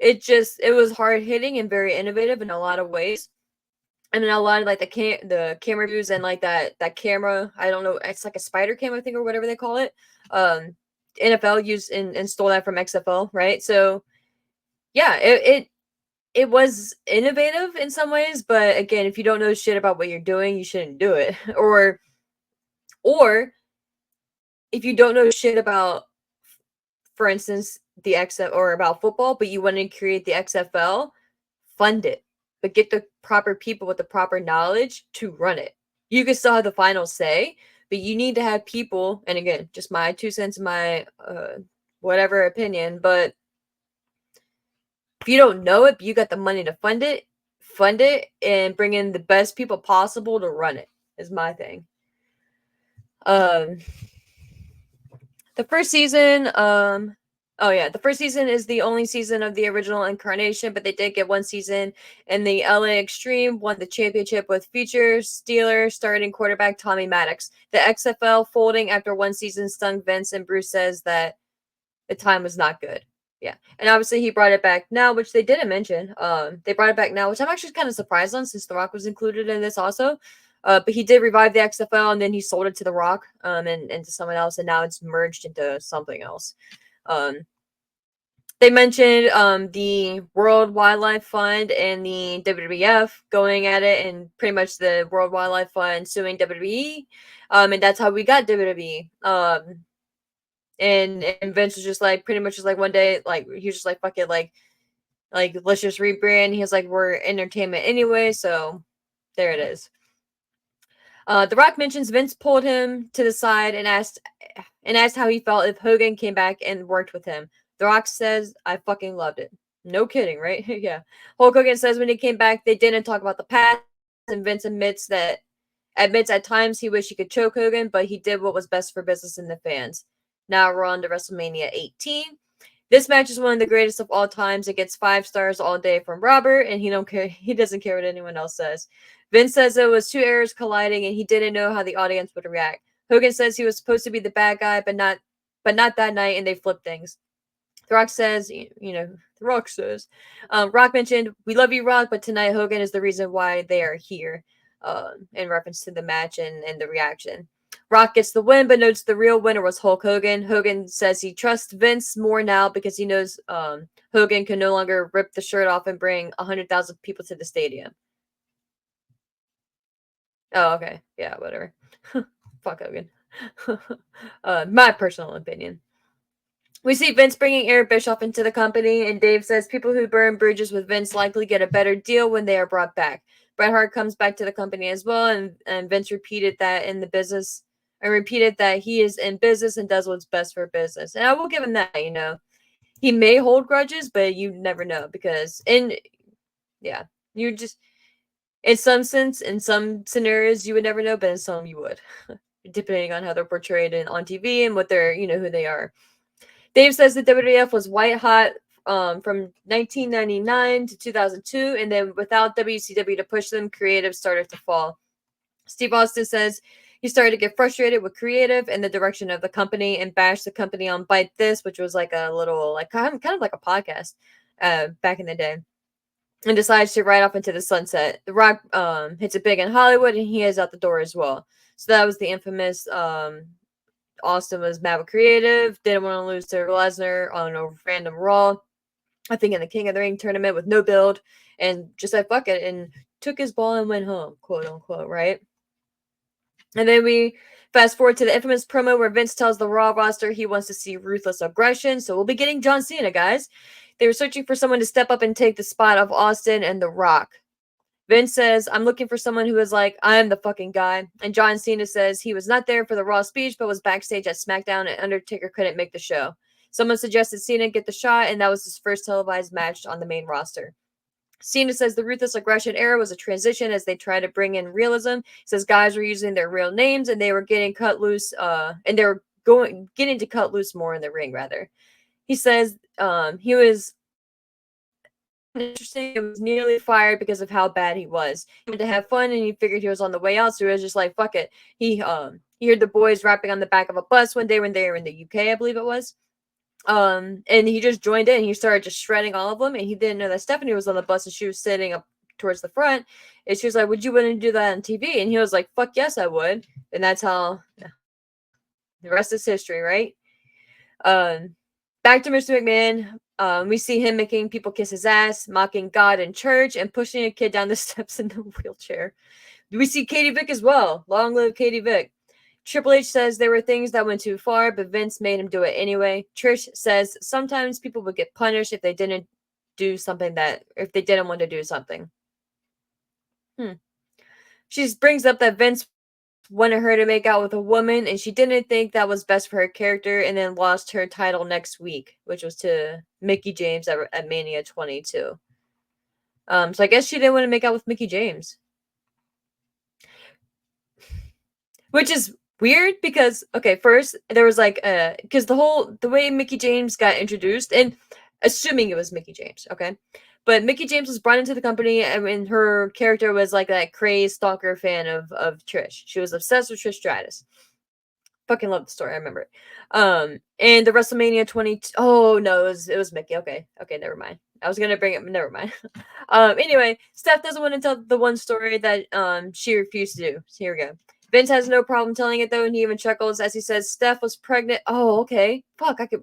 It was hard hitting and very innovative in a lot of ways. And then a lot of like the camera views and like that camera, I don't know, it's like a spider cam, I think, or whatever they call it. NFL used and stole that from XFL, right? So yeah, it was innovative in some ways, but again, if you don't know shit about what you're doing, you shouldn't do it. Or if you don't know shit about, for instance, the XFL or about football, but you want to create the XFL, fund it, but get the proper people with the proper knowledge to run it. You can still have the final say, but you need to have people, and again, just my 2 cents, my whatever opinion, but if you don't know it, but you got the money to fund it and bring in the best people possible to run it, is my thing. The first season, the first season is the only season of the original incarnation, but they did get one season, and the LA Extreme won the championship with future Steelers starting quarterback Tommy Maddox. The XFL folding after one season stung Vince, and Bruce says that the time was not good. Yeah, and obviously he brought it back now, which they didn't mention. They brought it back now, which I'm actually kind of surprised on, since The Rock was included in this also. But he did revive the XFL, and then he sold it to The Rock, and to someone else, and now it's merged into something else. They mentioned the World Wildlife Fund and the WWF going at it, and pretty much the World Wildlife Fund suing WWE, and that's how we got WWE. And Vince was just like, pretty much just like one day, like, he was just like, fuck it, like let's just rebrand. He was like, we're entertainment anyway, so there it is. The Rock mentions Vince pulled him to the side and asked how he felt if Hogan came back and worked with him. The Rock says, I fucking loved it. No kidding, right? Yeah. Hulk Hogan says when he came back, they didn't talk about the past, and Vince admits at times he wished he could choke Hogan, but he did what was best for business and the fans. Now we're on to WrestleMania 18. This match is one of the greatest of all times. It gets 5 stars all day from Robert, and he don't care. He doesn't care what anyone else says. Vince says it was two eras colliding, and he didn't know how the audience would react. Hogan says he was supposed to be the bad guy, but not that night, and they flipped things. The Rock says, Rock mentioned, we love you, Rock, but tonight Hogan is the reason why they are here, in reference to the match and the reaction. Rock gets the win, but notes the real winner was Hulk Hogan. Hogan says he trusts Vince more now because he knows Hogan can no longer rip the shirt off and bring 100,000 people to the stadium. Oh, okay. Yeah, whatever. Fuck Hogan. My personal opinion. We see Vince bringing Eric Bischoff into the company, and Dave says people who burn bridges with Vince likely get a better deal when they are brought back. Bret Hart comes back to the company as well, and Vince repeated that in the business, and repeated that he is in business and does what's best for business. And I will give him that. He may hold grudges, but you never know because you just in some sense, in some scenarios you would never know, but in some you would, depending on how they're portrayed on TV and what they're who they are. Dave says the WWF was white hot from 1999 to 2002, and then without WCW to push them, creative started to fall. Steve Austin says he started to get frustrated with creative and the direction of the company and bashed the company on Bite This, which was like a little, like kind of like a podcast back in the day, and decides to ride off into the sunset. The Rock hits it big in Hollywood, and he is out the door as well. So that was the infamous Austin was mad with creative, didn't want to lose to Lesnar on a random Raw, I think in the King of the Ring tournament with no build, and just said fuck it and took his ball and went home, quote unquote, right? And then we fast forward to the infamous promo where Vince tells the Raw roster he wants to see ruthless aggression, so we'll be getting John Cena, guys. They were searching for someone to step up and take the spot of Austin and The Rock. Vince says, I'm looking for someone who is like, I'm the fucking guy. And John Cena says he was not there for the Raw speech, but was backstage at SmackDown and Undertaker couldn't make the show. Someone suggested Cena get the shot, and that was his first televised match on the main roster. Cena says the ruthless aggression era was a transition as they tried to bring in realism. He says guys were using their real names and they were getting cut loose, and they were getting to cut loose more in the ring, rather. He says he was interesting. It was nearly fired because of how bad he was. He wanted to have fun and he figured he was on the way out, so he was just like, fuck it. He heard the boys rapping on the back of a bus one day when they were in the UK, I believe it was. And he just joined in. He started just shredding all of them, and he didn't know that Stephanie was on the bus and she was sitting up towards the front. And she was like, would you want to do that on TV? And he was like, fuck yes, I would. And that's how the rest is history, right? Back to Mr. McMahon. We see him making people kiss his ass, mocking God in church, and pushing a kid down the steps in a wheelchair. We see Katie Vick as well. Long live Katie Vick. Triple H says there were things that went too far, but Vince made him do it anyway. Trish says sometimes people would get punished if they didn't do something if they didn't want to do something. She brings up that Vince wanted her to make out with a woman, and she didn't think that was best for her character, and then lost her title next week, which was to Mickie James at Mania 22. So I guess she didn't want to make out with Mickie James. Which is weird because, okay, first there was like because the way Mickie James got introduced, and assuming it was Mickie James, okay, but Mickie James was brought into the company, and her character was like that crazed stalker fan of Trish. She was obsessed with Trish Stratus. Fucking love the story. I remember it. And the WrestleMania 20. Oh no, it was Mickie. Okay, never mind. I was gonna bring it. Never mind. Anyway, Steph doesn't want to tell the one story that she refused to do. So here we go. Vince has no problem telling it though, and he even chuckles as he says Steph was pregnant. Oh, okay. Fuck, I could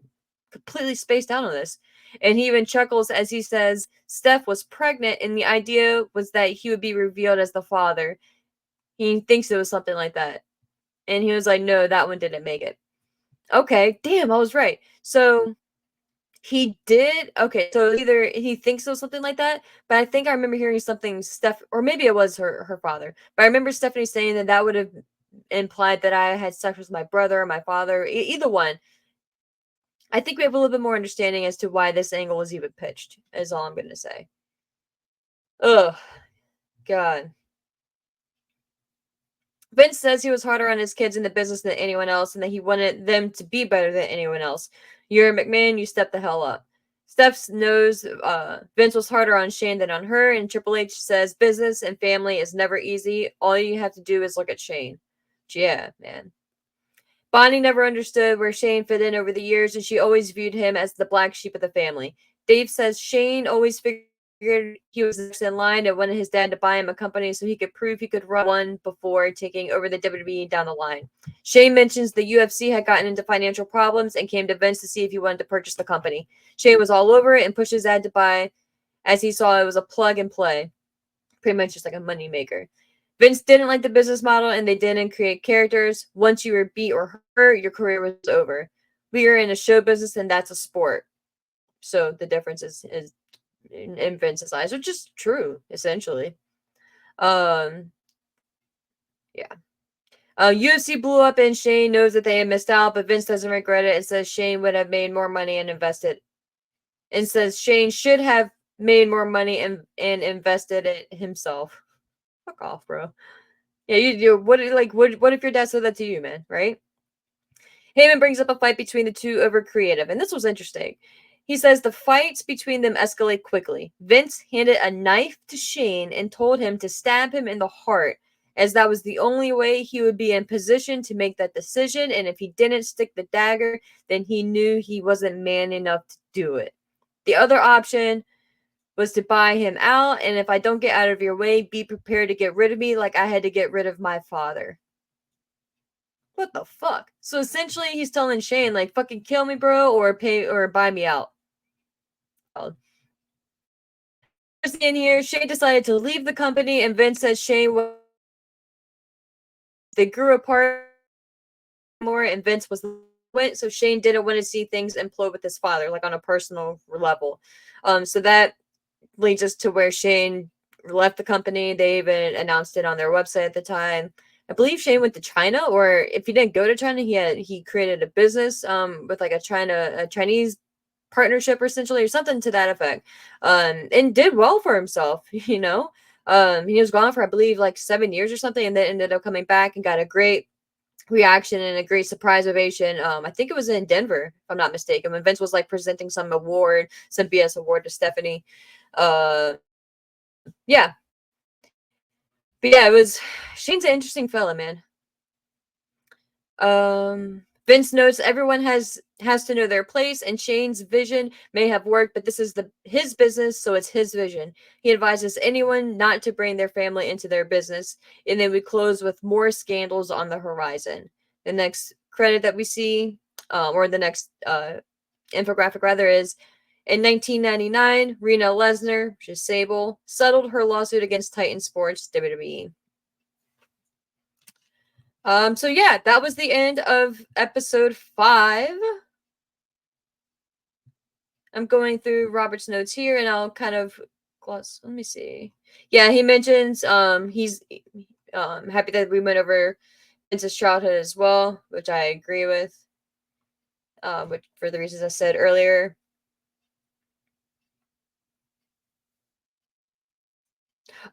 completely spaced out on this. And he even chuckles as he says Steph was pregnant, and the idea was that he would be revealed as the father. He thinks it was something like that. And he was like, no, that one didn't make it. Okay, damn, I was right. So he did. Okay, so either he thinks it was something like that, but I think I remember hearing something or maybe it was her father. But I remember Stephanie saying that would have implied that I had sex with my brother or my father, either one. I think we have a little bit more understanding as to why this angle was even pitched, is all I'm going to say. Ugh, God. Vince says he was harder on his kids in the business than anyone else and that he wanted them to be better than anyone else. You're McMahon, you step the hell up. Steph knows Vince was harder on Shane than on her, and Triple H says business and family is never easy. All you have to do is look at Shane. Yeah, man. Bonnie never understood where Shane fit in over the years, and she always viewed him as the black sheep of the family. Dave says Shane always figured he was next in line and wanted his dad to buy him a company so he could prove he could run one before taking over the WWE down the line. Shane mentions the UFC had gotten into financial problems and came to Vince to see if he wanted to purchase the company. Shane was all over it and pushed his dad to buy, as he saw it was a plug and play. Pretty much just like a moneymaker. Vince didn't like the business model and they didn't create characters. Once you were beat or hurt, your career was over. We are in a show business and that's a sport. So the difference is in Vince's eyes, which is true, essentially. Um, yeah. UFC blew up and Shane knows that they had missed out, but Vince doesn't regret it and says Shane would have made more money and invested. And says Shane should have made more money and invested it himself. Fuck off, bro. Yeah, you what if your dad said that to you, man, right? Heyman brings up a fight between the two over creative, and this was interesting. He says the fights between them escalate quickly. Vince handed a knife to Shane and told him to stab him in the heart, as that was the only way he would be in position to make that decision, and if he didn't stick the dagger, then he knew he wasn't man enough to do it. The other option was to buy him out, and if I don't get out of your way, be prepared to get rid of me like I had to get rid of my father. What the fuck? So essentially he's telling Shane, like, fucking kill me, bro, or pay or buy me out. In here, Shane decided to leave the company, and Vince says Shane was they grew apart more, and Vince was went, so Shane didn't want to see things implode with his father, like on a personal level. So that leads us to where Shane left the company. They even announced it on their website at the time. I believe Shane went to China, or if he didn't go to China, he created a business with like a Chinese partnership or essentially or something to that effect. And did well for himself, you know. He was gone for I believe like 7 years or something, and then ended up coming back and got a great reaction and a great surprise ovation. I think it was in Denver, if I'm not mistaken, when Vince was like presenting some award, some BS award to Stephanie. Uh, yeah, but yeah, it was Shane's an interesting fella, man. Vince notes everyone has to know their place, and Shane's vision may have worked, but this is his business, so it's his vision. He advises anyone not to bring their family into their business, and then we close with more scandals on the horizon. The next credit that we see, or the next infographic rather, is in 1999, Rena Lesnar, which is Sable, settled her lawsuit against Titan Sports WWE. So yeah, that was the end of episode 5. I'm going through Robert's notes here and I'll kind of gloss. Let me see. Yeah, he mentions he's happy that we went over Vince's childhood as well, which I agree with. Which for the reasons I said earlier.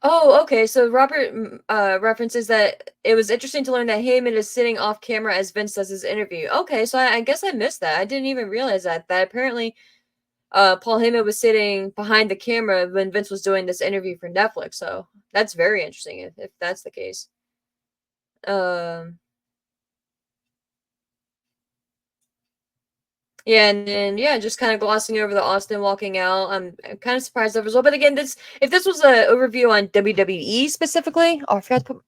Oh, okay. So Robert references that it was interesting to learn that Heyman is sitting off camera as Vince does his interview. Okay, so I guess I missed that. I didn't even realize that apparently Paul Heyman was sitting behind the camera when Vince was doing this interview for Netflix. So that's very interesting if that's the case. Um, Yeah, and then yeah, just kind of glossing over the Austin walking out. I'm kind of surprised that result, but again, this if this was a overview on WWE specifically, oh, I forgot to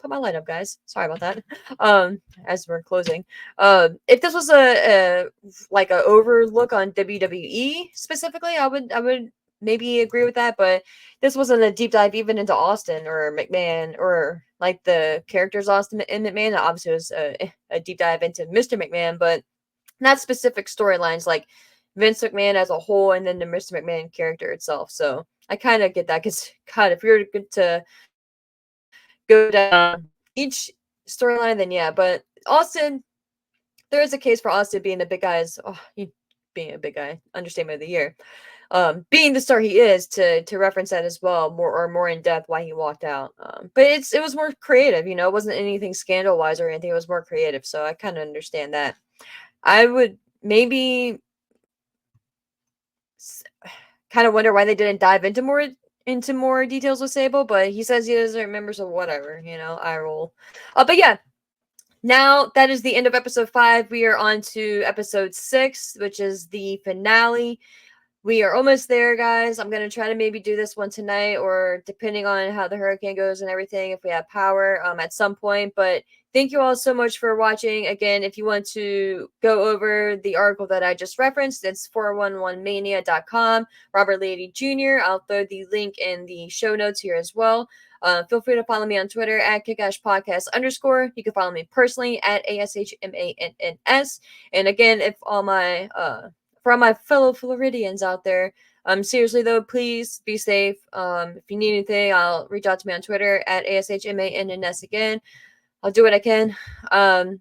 put my light up, guys. Sorry about that. As we're closing, if this was a like a overlook on WWE specifically, I would maybe agree with that, but this wasn't a deep dive even into Austin or McMahon or like the characters Austin and McMahon. Obviously, it was a deep dive into Mr. McMahon, but not specific storylines like Vince McMahon as a whole and then the Mr. McMahon character itself. So I kind of get that because, God, if you're to go down each storyline, then yeah. But Austin, there is a case for Austin being the big guys. Oh, being a big guy, understatement of the year. Being the star he is, to reference that as well, more in depth why he walked out. But it was more creative, you know, it wasn't anything scandal wise or anything. It was more creative, so I kind of understand that. I would maybe kind of wonder why they didn't dive into more details with Sable, but he says he doesn't remember, so whatever, you know, I roll. But yeah, now that is the end of episode 5. We are on to episode 6, which is the finale. We are almost there, guys. I'm going to try to maybe do this one tonight, or depending on how the hurricane goes and everything, if we have power at some point. But thank you all so much for watching. Again, if you want to go over the article that I just referenced, it's 411mania.com, Robert Leighty Jr. I'll throw the link in the show notes here as well. Feel free to follow me on Twitter at @kickashpodcast_. You can follow me personally at ASHMANNS. And again, if all my for all my fellow Floridians out there, seriously though, please be safe. If you need anything, I'll reach out to me on Twitter at ASHMANNS again. I'll do what I can. But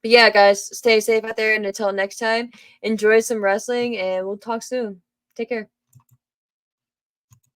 yeah, guys, stay safe out there, and until next time, enjoy some wrestling, and we'll talk soon. Take care.